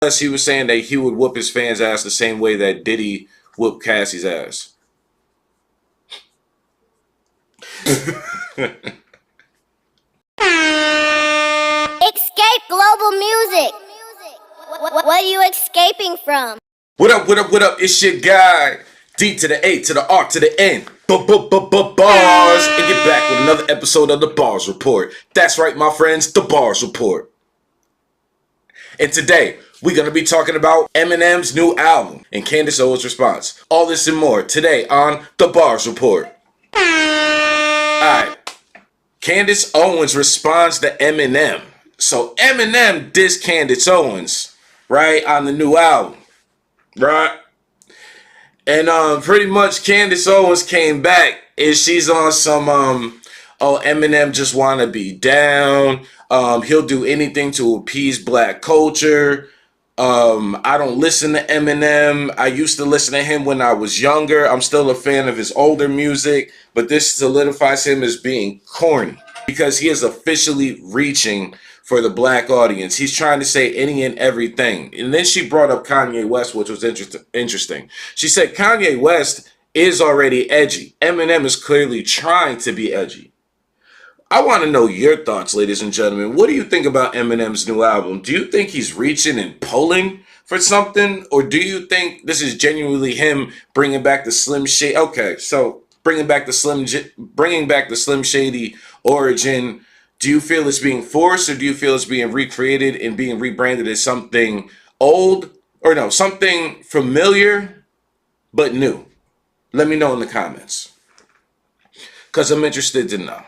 Plus, he was saying that he would whoop his fans' ass the same way that Diddy whooped Cassie's ass. Escape global music. What are you escaping from? What up, what up, what up? It's your guy, D to the A to the R to the N. Bars. And get back with another episode of the Bars Report. That's right, my friends, the Bars Report. And today, we're going to be talking about Eminem's new album and Candice Owens' response. All this and more today on the Bars Report. Alright, Candice Owens responds to Eminem. So Eminem dissed Candice Owens, right, on the new album, right? And pretty much Candice Owens came back and she's on some oh, Eminem just wanna be down. He'll do anything to appease black culture. I don't listen to Eminem. I used to listen to him when I was younger. I'm still a fan of his older music, but this solidifies him as being corny because he is officially reaching for the black audience. He's trying to say any and everything. And then she brought up Kanye West, which was interesting. She said Kanye West is already edgy. Eminem is clearly trying to be edgy. I want to know your thoughts, ladies and gentlemen. What do you think about Eminem's new album? Do you think he's reaching and pulling for something? Or do you think this is genuinely him bringing back the Slim Shady? Okay, so bringing back the Slim Shady origin. Do you feel it's being forced, or do you feel it's being recreated and being rebranded as something old? Or no, something familiar but new? Let me know in the comments, because I'm interested to know.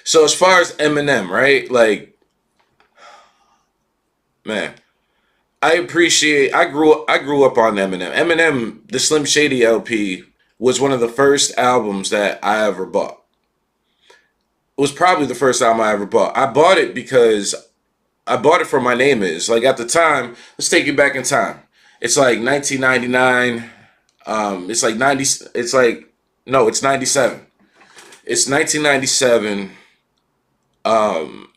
So as far as Eminem, right? Like, man, I grew up on Eminem. Eminem, the Slim Shady LP was one of the first albums that I ever bought. It was probably the first album I ever bought. I bought it because I bought it for My Name Is. Like at the time, let's take you back in time. It's like 1999. It's like 90. It's like, no, it's 97. It's 1997.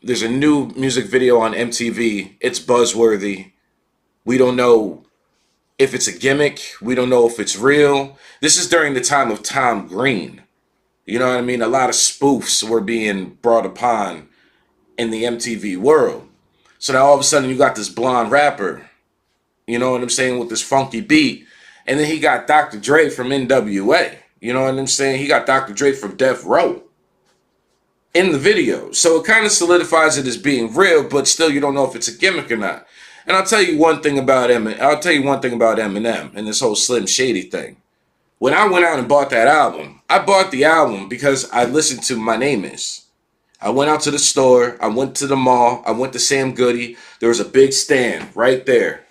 There's a new music video on MTV. It's buzzworthy. We don't know if it's a gimmick. We don't know if it's real. This is during the time of Tom Green. You know what I mean? A lot of spoofs were being brought upon in the MTV world. So now all of a sudden you got this blonde rapper, you know what I'm saying, with this funky beat. And then he got Dr. Dre from NWA. You know what I'm saying? He got Dr. Dre from Death Row in the video. So it kind of solidifies it as being real, but still you don't know if it's a gimmick or not. And I'll tell you one thing about Eminem and this whole Slim Shady thing. When I went out and bought that album, I bought the album because I listened to My Name Is. I went out to the store. I went to the mall. I went to Sam Goody. There was a big stand right there.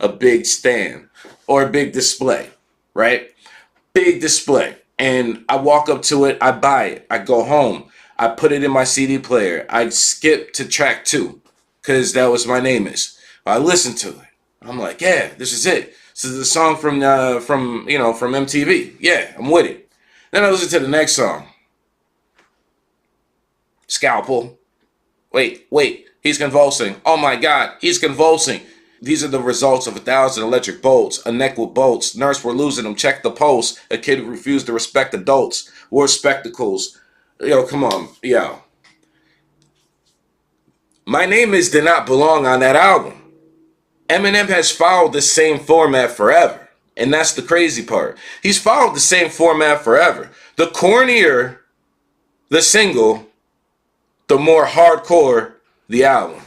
A big stand. Or a big display, right? Big display. And I walk up to it. I buy it. I go home. I put it in my CD player. I skip to track 2 because that was My Name Is. I listened to it. I'm like, yeah, this is it. This is the song from MTV. Yeah, I'm with it. Then I listen to the next song. Scalpel. Wait, he's convulsing. Oh my God, he's convulsing. These are the results of 1,000 electric bolts. A neck with bolts. Nurse, we're losing him. Check the pulse. A kid who refused to respect adults. Wore spectacles. Yo, come on. Yo. My Name Is did not belong on that album. Eminem has followed the same format forever. And that's the crazy part. He's followed the same format forever. The cornier the single, the more hardcore the album.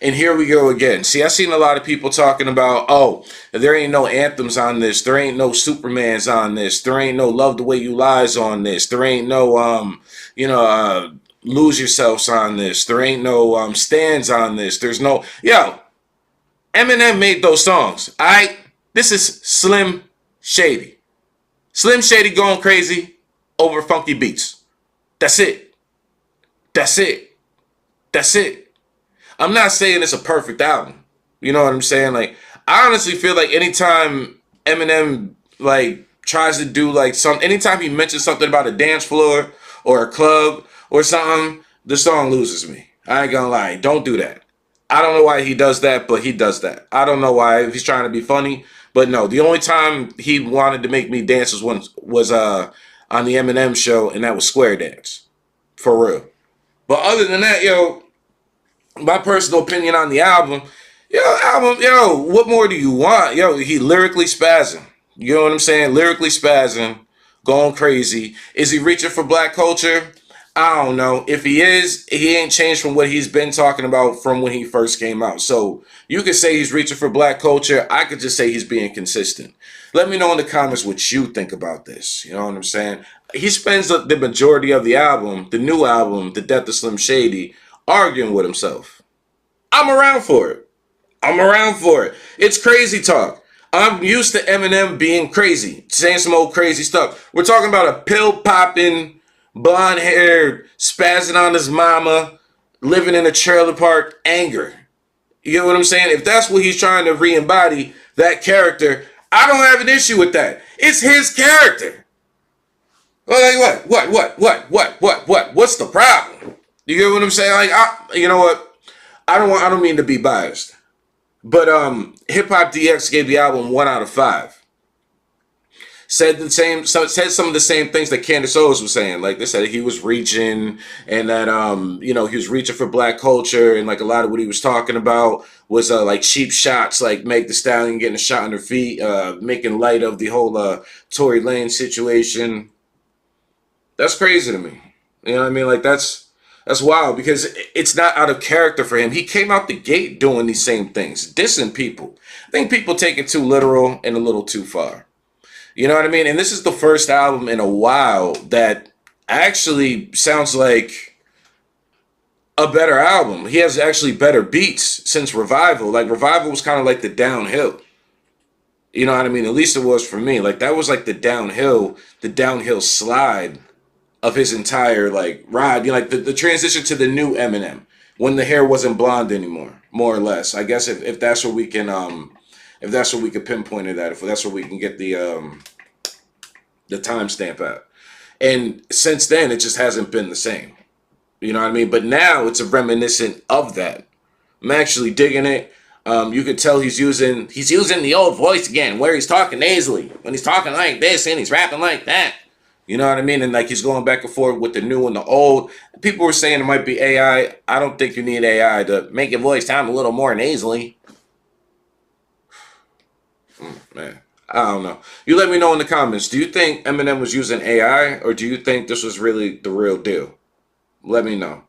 And here we go again. See, I've seen a lot of people talking about, oh, there ain't no anthems on this. There ain't no Supermans on this. There ain't no Love the Way You Lie's on this. There ain't no, Lose Yourselves on this. There ain't no Stands on this. There's no, yo, Eminem made those songs. All right, this is Slim Shady. Slim Shady going crazy over funky beats. That's it. That's it. That's it. I'm not saying it's a perfect album. You know what I'm saying? Like, I honestly feel like anytime Eminem like tries to do like anytime he mentions something about a dance floor or a club or something, the song loses me. I ain't gonna lie. Don't do that. I don't know why he does that, but he does that. I don't know why, if he's trying to be funny. But no, the only time he wanted to make me dance was on the Eminem show, and that was Square Dance. For real. But other than that, yo, my personal opinion on the album, what more do you want? Yo, he lyrically spazzing. You know what I'm saying? Lyrically spazzing, going crazy. Is he reaching for black culture? I don't know. If he is, he ain't changed from what he's been talking about from when he first came out. So you could say he's reaching for black culture. I could just say he's being consistent. Let me know in the comments what you think about this. You know what I'm saying? He spends the majority of the album, the new album, The Death of Slim Shady, arguing with himself. I'm around for it. I'm around for it. It's crazy talk. I'm used to Eminem being crazy, saying some old crazy stuff. We're talking about a pill-popping, blonde-haired, spazzing on his mama, living in a trailer park, anger. You know what I'm saying? If that's what he's trying to re-embody, that character, I don't have an issue with that. It's his character. Like, what? What's the problem? You get what I'm saying? Like, you know what? I don't mean to be biased. But Hip Hop DX gave the album 1 out of 5. Said some of the same things that Candice Owens was saying. Like they said he was reaching, and that he was reaching for black culture, and like a lot of what he was talking about was like cheap shots, like Meg Thee Stallion getting a shot on her feet, making light of the whole Tory Lanez situation. That's crazy to me. You know what I mean? Like that's wild, because it's not out of character for him. He came out the gate doing these same things, dissing people. I think people take it too literal and a little too far. You know what I mean? And this is the first album in a while that actually sounds like a better album. He has actually better beats since Revival. Like Revival was kind of like the downhill. You know what I mean? At least it was for me. Like that was like the downhill slide of his entire like ride, you know, like the transition to the new Eminem when the hair wasn't blonde anymore, more or less. I guess if that's what we can pinpoint it at, if that's what we can get the timestamp at. And since then, it just hasn't been the same. You know what I mean? But now it's a reminiscent of that. I'm actually digging it. You could tell he's using the old voice again, where he's talking nasally, when he's talking like this and he's rapping like that. You know what I mean? And like he's going back and forth with the new and the old. People were saying it might be AI. I don't think you need AI to make your voice sound a little more nasally. Man, I don't know. You let me know in the comments. Do you think Eminem was using AI, or do you think this was really the real deal? Let me know.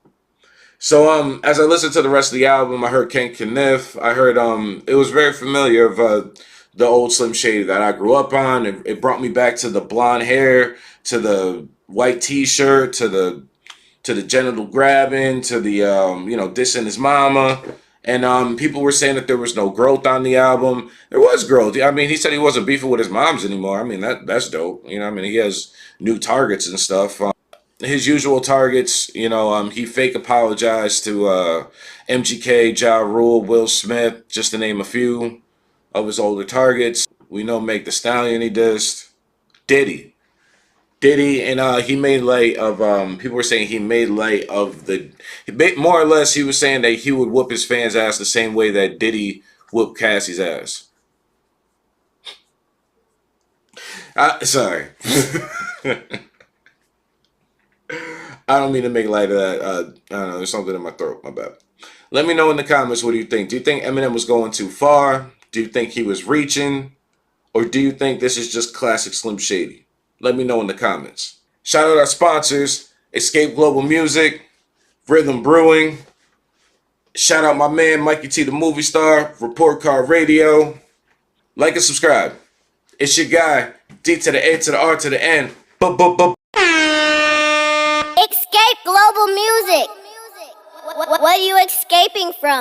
So as I listened to the rest of the album, I heard Ken Kniff. I heard it was very familiar of the old Slim Shady that I grew up on. It brought me back to the blonde hair, to the white t-shirt, to the genital grabbing, to the dissing his mama. And people were saying that there was no growth on the album. There was growth. I mean, he said he wasn't beefing with his moms anymore. I mean, that's dope. You know, I mean, he has new targets and stuff. His usual targets, he fake apologized to MGK, Ja Rule, Will Smith, just to name a few of his older targets. We know Meg Thee Stallion he dissed. Diddy, and he made light of, people were saying he made light of more or less he was saying that he would whoop his fans' ass the same way that Diddy whooped Cassie's ass. Sorry. I don't mean to make light of that. I don't know, there's something in my throat, my bad. Let me know in the comments, what do you think? Do you think Eminem was going too far? Do you think he was reaching? Or do you think this is just classic Slim Shady? Let me know in the comments. Shout out our sponsors, Escape Global Music, Rhythm Brewing. Shout out my man, Mikey T, the movie star, Report Card Radio. Like and subscribe. It's your guy, D to the A to the R to the N. Escape global music. What are you escaping from?